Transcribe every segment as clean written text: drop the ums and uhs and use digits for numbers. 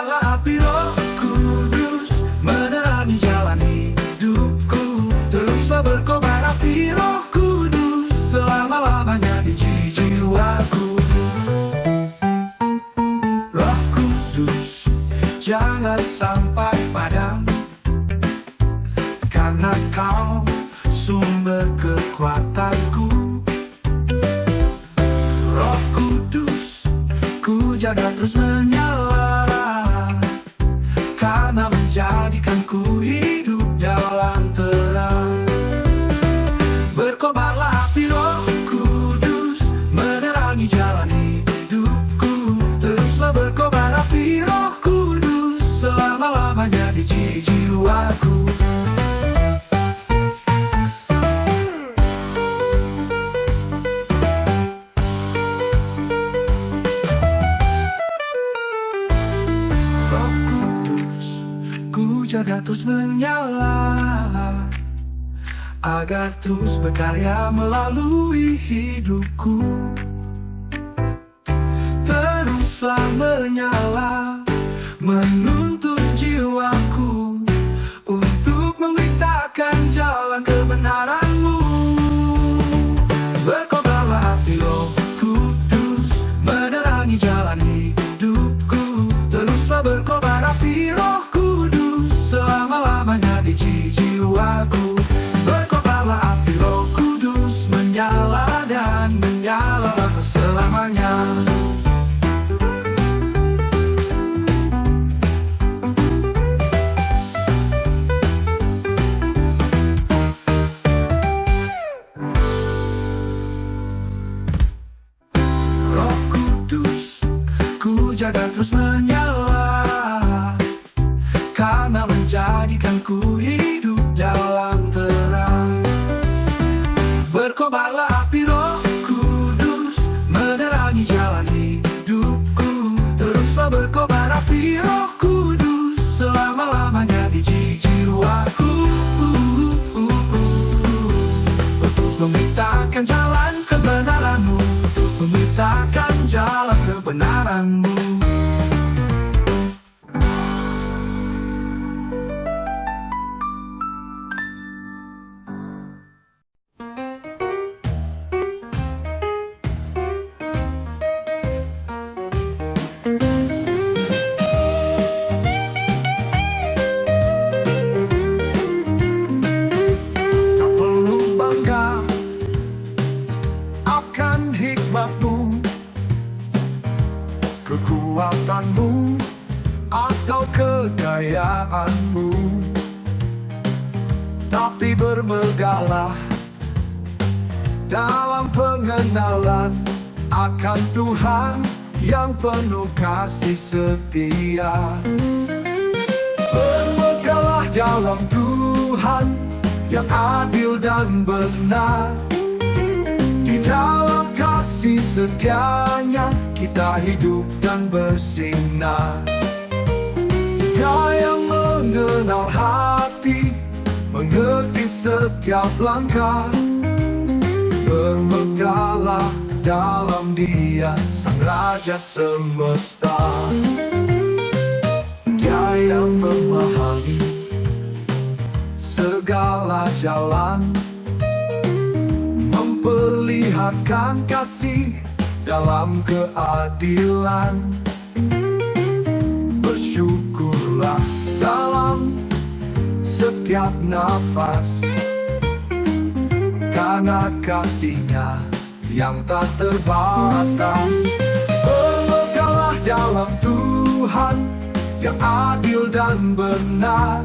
Berkobarlah api Roh Kudus, menerangi jalan hidupku. Teruslah berkobar api Roh Kudus, selama-lamanya di jiwaku. Roh Kudus, jangan sampai padam, karena Kau sumber kekuatanku. Roh Kudus, ku jaga terus menyala, karena menjadikanku hidup dalam terang. Berkobarlah api Roh Kudus, menerangi jalan hidupku. Teruslah berkobar api Roh Kudus, selama-lamanya di jiwaku. Jaga terus menyala, agar terus berkarya melalui hidupku. Teruslah menyala, menuntun jiwaku untuk memberitakan jalan kebenaran-Mu. Berkobarlah api Roh Kudus, menerangi jalan hidupku. Teruslah berkobar api Roh Kudus, selama-lamanya di jiwaku. Berkobarlah api Roh Kudus, menyala dan menyala selamanya. Roh Kudus, ku jaga terus menyala, karena menjadikanku hidup dalam terang. Berkobarlah api Roh Kudus, menerangi jalan hidupku. Teruslah berkobar api Roh Kudus, selama-lamanya di jiwaku. Untuk memberitakan jalan kebenaran-Mu, untuk memberitakan jalan kebenaran-Mu. Kekuatanmu atau kekayaanmu, tapi bermegahlah dalam pengenalan akan Tuhan yang penuh kasih setia. Bermegahlah dalam Tuhan yang adil dan benar. Di dalam kasih setianya kita hidup dan bersinar. Dia yang mengenal hati, mengerti setiap langkah. Bermegahlah dalam Dia, Sang Raja semesta. Dia yang memahami segala jalan, memperlihatkan kasih dalam keadilan. Bersyukurlah dalam setiap nafas, karena kasih-Nya yang tak terbatas. Bermegahlah dalam Tuhan yang adil dan benar.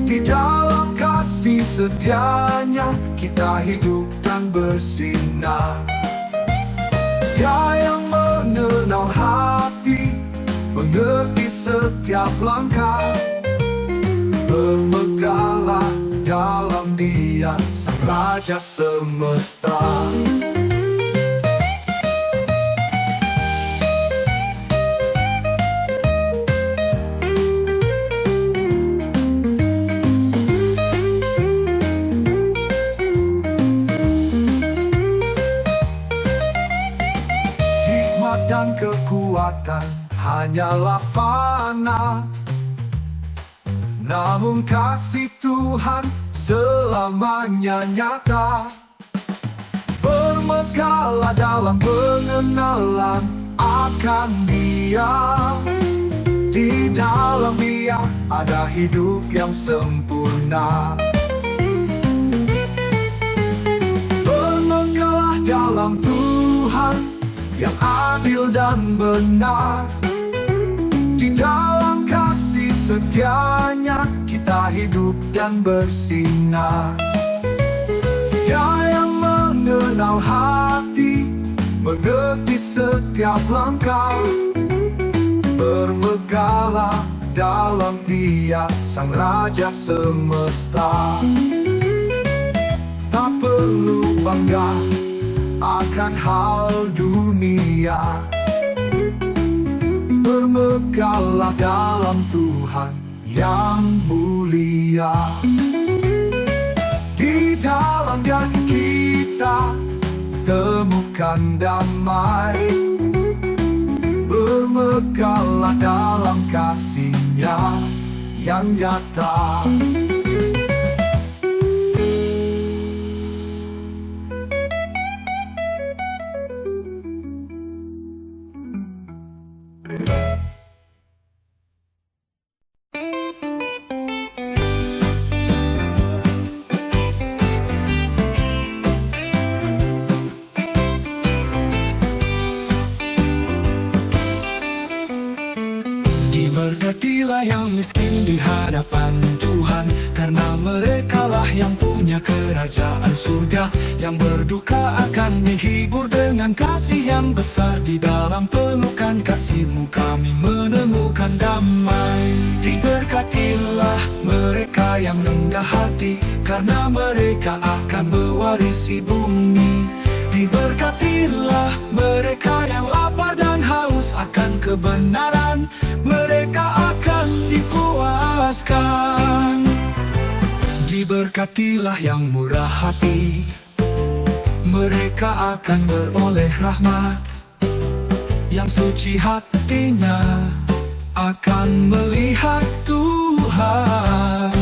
Di dalam kasih setianya kita hidup dan bersinar. Dia yang mengenal hati, mengerti setiap langkah. Bermegahlah dalam Dia, Sang Raja semesta. dan kekuatan hanya hanyalah fana, namun kasih Tuhan selamanya nyata. Bermegahlah dalam pengenalan akan Dia. Di dalam Dia ada hidup yang sempurna. Bermegahlah dalam Tuhan yang adil dan benar. Di dalam kasih setianya kita hidup dan bersinar. Dia yang mengenal hati, mengerti setiap langkah. Bermegahlah dalam Dia, Sang Raja semesta. Tak perlu bangga akan hal dunia. Bermegahlah dalam Tuhan yang mulia. Di dalam Dia kita temukan damai. Bermegahlah dalam kasih-Nya yang nyata. Diberkatilah yang miskin di hadapan Tuhan, karena merekalah yang punya kerajaan surga. Yang berduka akan dihibur dengan kasih yang besar. Di dalam pelukan kasih-Mu kami menemukan damai. Diberkatilah mereka yang rendah hati, karena mereka akan mewarisi bumi. Diberkatilah mereka yang lapar dan haus akan kebenaran, mereka akan dipuaskan. Diberkatilah yang murah hati, mereka akan beroleh rahmat. Yang suci hatinya akan melihat Tuhan.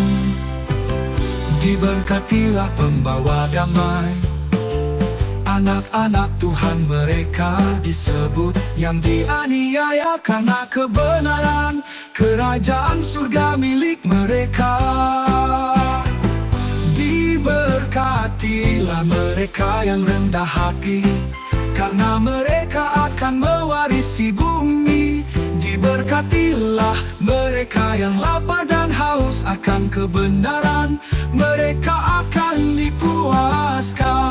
Diberkatilah pembawa damai, anak-anak Tuhan mereka disebut. Yang dianiaya karena kebenaran, kerajaan surga milik mereka. Diberkatilah mereka yang rendah hati, karena mereka akan mewarisi bumi. Diberkatilah mereka yang lapar dan haus akan kebenaran, mereka akan dipuaskan.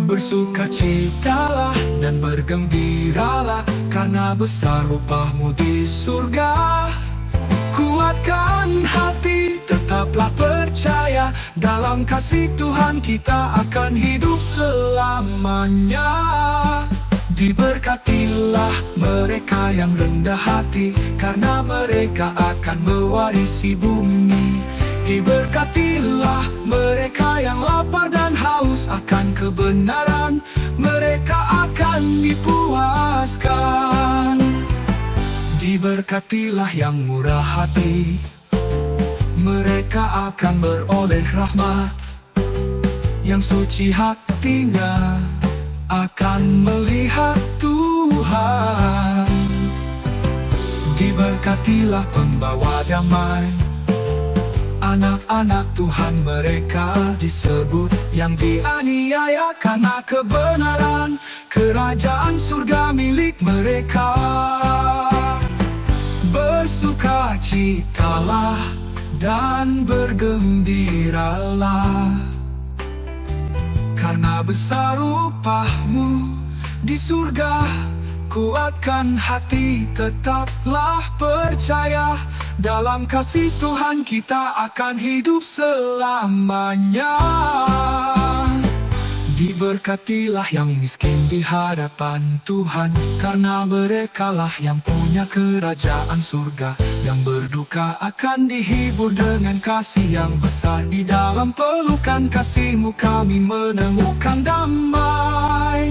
Bersukacitalah dan bergembiralah, karena besar upah-Mu di surga. Kuatkan hati, tetaplah percaya, dalam kasih Tuhan kita akan hidup selamanya. Diberkatilah mereka yang rendah hati, karena mereka akan mewarisi bumi. Diberkatilah mereka yang lapar dan haus akan kebenaran, mereka akan dipuaskan. Diberkatilah yang murah hati, mereka akan beroleh rahmat. Yang suci hatinya akan melihat Tuhan. Diberkatilah pembawa damai, anak-anak Tuhan mereka disebut. Yang dianiaya karena kebenaran, kerajaan surga milik mereka. Bersukacitalah dan bergembiralah, karena besar upah-Mu di surga. Kuatkan hati, tetaplah percaya, dalam kasih Tuhan kita akan hidup selamanya. Diberkatilah yang miskin di hadapan Tuhan, karena merekalah yang punya kerajaan surga. Yang berduka akan dihibur dengan kasih yang besar. Di dalam pelukan kasih-Mu kami menemukan damai.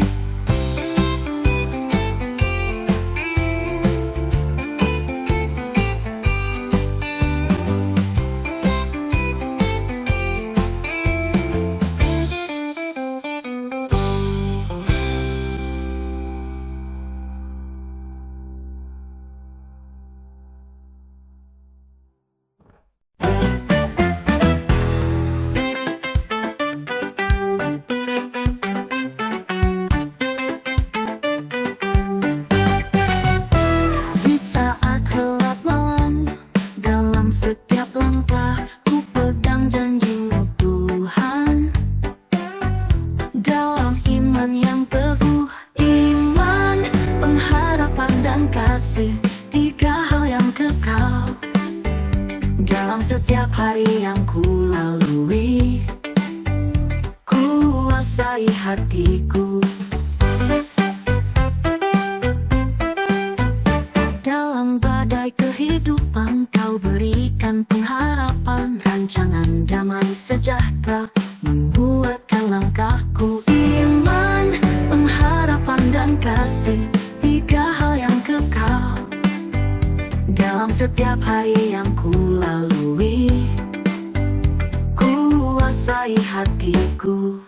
Dalam setiap hari yang ku lalui, kuasai hatiku. Dalam badai kehidupan Kau berikan pengharapan. Rancangan damai sejahtera membuatkan langkahku. Iman, pengharapan dan kasih, tiga hal yang kekal. Dalam setiap hari yang ku lalui, kuasai hatiku.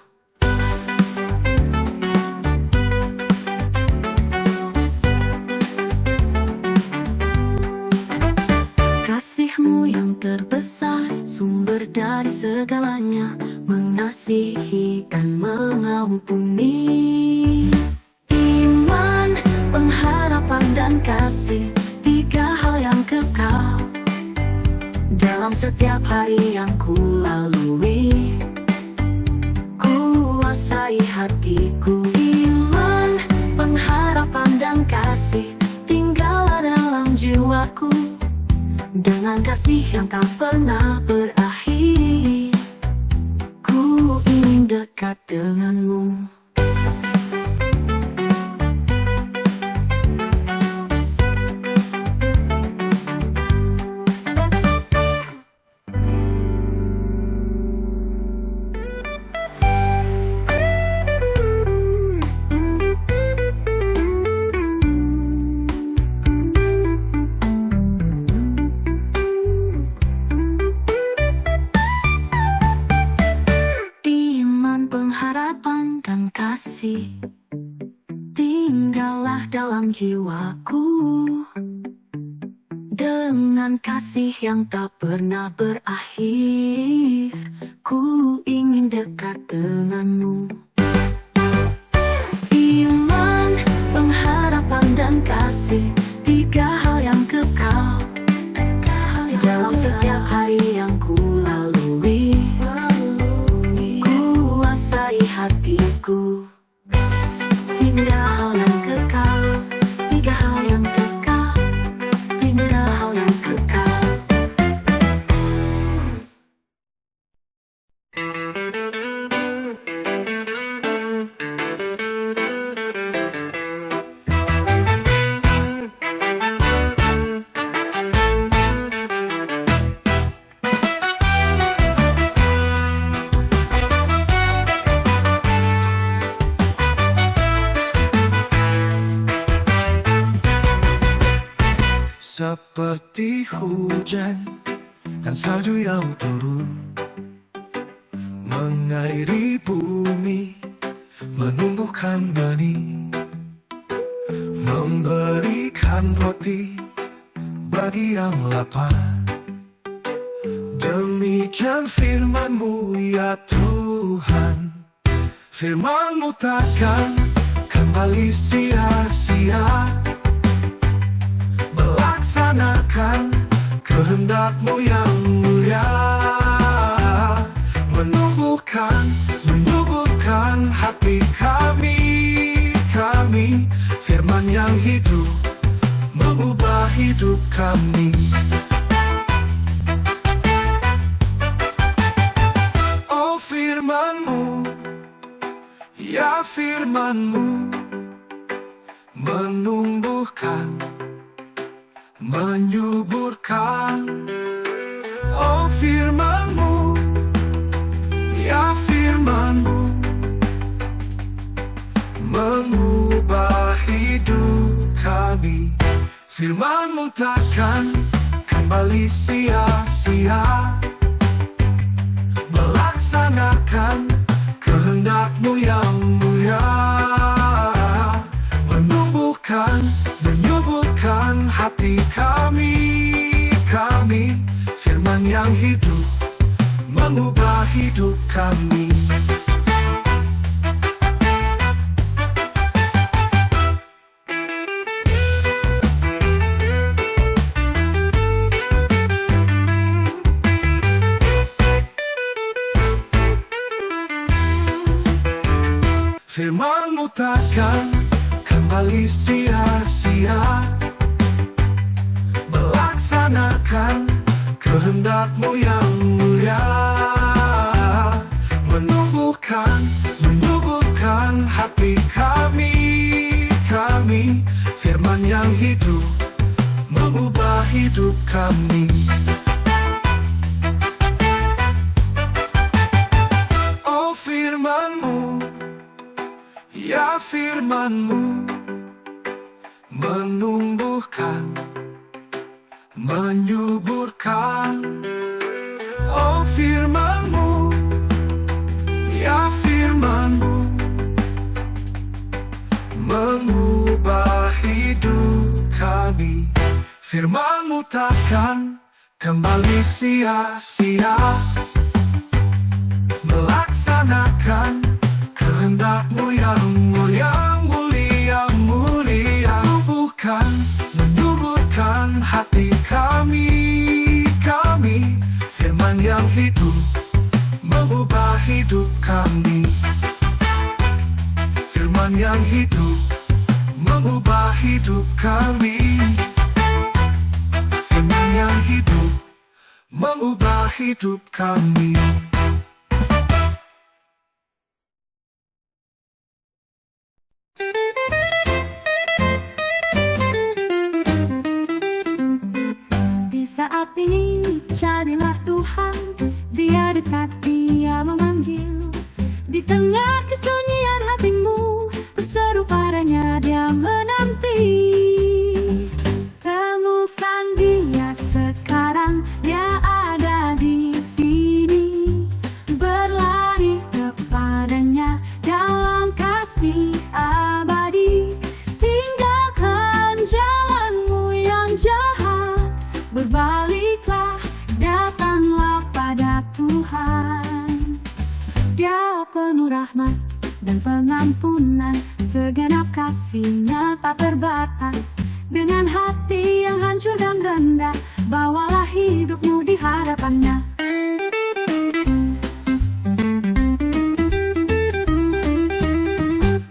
Kasih-Mu yang terbesar, sumber dari segalanya, mengasihi dan mengampuni. Iman, pengharapan dan kasih, tiga hal yang kekal. Dalam setiap hari yang ku lalui, kuasai hatiku. Iman, pengharapan dan kasih, tinggallah dalam jiwaku. Dengan kasih yang tak pernah berakhir, ku ingin dekat dengan-Mu. Pengharapan dan kasih, tinggallah dalam jiwaku. Dengan kasih yang tak pernah berakhir, ku ingin dekat dengan-Mu. Iman, pengharapan dan kasih, tiga hal yang kekal. Dalam setiap hari yang ku lalui, hatiku. Tiga hal yang kekal, tiga hal yang kekal, tiga hal yang kekal. Seperti hujan dan salju yang turun, mengairi bumi, menumbuhkan benih, memberikan roti bagi yang lapar. Demikian firman-Mu ya Tuhan. Firman-Mu takkan kembali sia-sia, melaksanakan kehendak-Mu yang mulia. Menumbuhkan hati kami, firman yang hidup, mengubah hidup kami. Oh firman-Mu firman-Mu menumbuhkan, menyuburkan. Oh firman-Mu, ya firman-Mu mengubah hidup kami. Firman-Mu takkan kembali sia-sia, melaksanakan kehendak-Mu yang mulia, menumbuhkan, menyuburkan hati kami. Firman yang hidup mengubah hidup kami. Firman-Mu takkan kembali sia-sia, melaksanakan kehendak-Mu yang mulia, menumbuhkan, menyuburkan hati kami. Firman yang hidup mengubah hidup kami. Oh firman-Mu, ya firman-Mu menumbuhkan, menyuburkan. Oh firman-Mu, ya firman-Mu mengubah hidup kami. Firman-Mu takkan kembali sia-sia, melaksanakan kehendak-Mu yang mulia, menumbuhkan, menyuburkan hati kami. Firman yang hidup mengubah hidup kami. Firman yang hidup mengubah hidup kami. Firman yang hidup mengubah hidup kami. Di saat ini carilah Tuhan, Dia dekat, Dia memanggil. Di tengah kesunyian hatimu, berseru padanya, Dia menanti. Temukan Dia sekarang, Dia ada di sini. Berlari kepadanya dalam kasih abadi. Tinggalkan jalanmu yang jahat, berbaliklah, datanglah pada Tuhan. Dia penuh rahmat dan pengampunan, segenap kasih-Nya tak terbatas. Dengan hati yang hancur dan rendah, bawalah hidupmu di hadapan-Nya.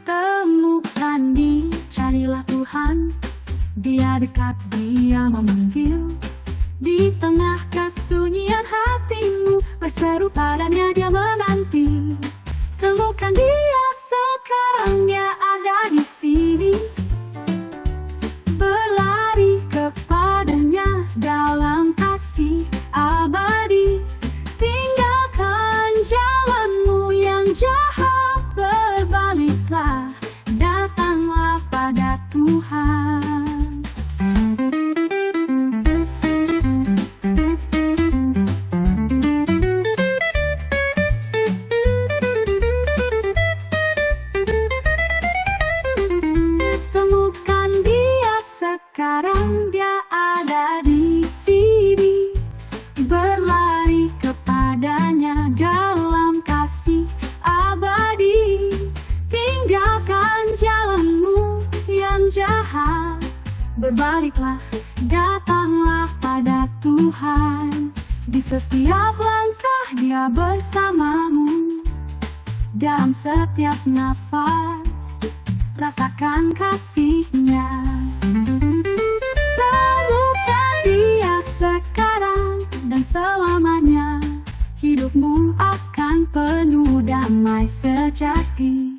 Temukan Dia, carilah Tuhan, Dia dekat, Dia memanggil. Di tengah kesunyian hatimu, berseru padanya, Dia menanti. Temukan Dia sekarang, Dia ada di sini. Berlari kepadanya dalam kasih abadi. Tinggalkan jalanmu yang jahat, berbaliklah, datanglah pada Tuhan. Temukan Dia sekarang, Dia ada di sini. Berlari kepadanya dalam kasih abadi. Tinggalkan jalanmu yang jahat, berbaliklah, datanglah pada Tuhan. Di setiap langkah Dia bersamamu, dalam setiap nafas rasakan kasih-Nya. Temukan Dia sekarang dan selamanya, hidupmu akan penuh damai sejati.